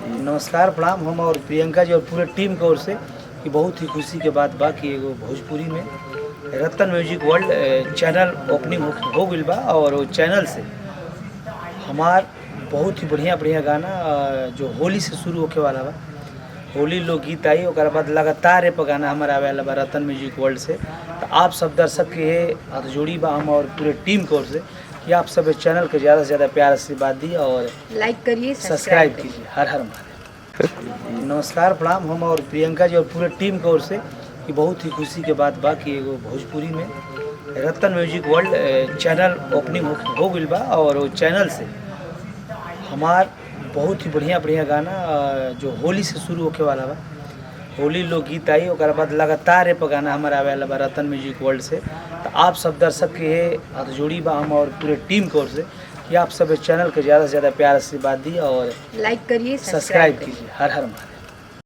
नमस्कार प्रणाम। हम और प्रियंका जी और पूरे टीम की ओर से कि बहुत ही खुशी के बात बा कि एगो भोजपुरी में रतन म्यूजिक वर्ल्ड चैनल ओपनिंग हो गइल बा और वो चैनल से हमार बहुत ही बढ़िया बढ़िया गाना जो होली से शुरू होके वाला बा, होली लोकगीत आई ओकर बाद लगातार ए पर गाना हमारा आवे वाला बा रतन म्यूजिक वर्ल्ड से। तो आप सब दर्शक के हाथ जोड़ी बा हम और पूरे टीम की ओर से कि आप सब इस चैनल को ज़्यादा से ज़्यादा प्यार आशीर्वाद दी और लाइक करिए, सब्सक्राइब कीजिए। हर हर महादेव। नमस्कार प्रणाम। हम और प्रियंका जी और पूरे टीम की ओर से कि बहुत ही खुशी के बात बा कि एगो भोजपुरी में रतन म्यूजिक वर्ल्ड चैनल ओपनिंग हो गइल बा और वो चैनल से हमार बहुत ही बढ़िया बढ़िया गाना जो होली से शुरू होके वाला बा, होली लोकगीत आई ओकर बाद लगातार ए पर गाना हमारा आवे वाला बा रतन म्यूजिक वर्ल्ड से। तो आप सब दर्शक के हाथ जोड़ी बा हम और पूरे टीम की ओर से कि आप सब इस चैनल को ज़्यादा से ज़्यादा प्यार आशीर्वाद दी और लाइक करिए, सब्सक्राइब कीजिए। हर हर महादेव।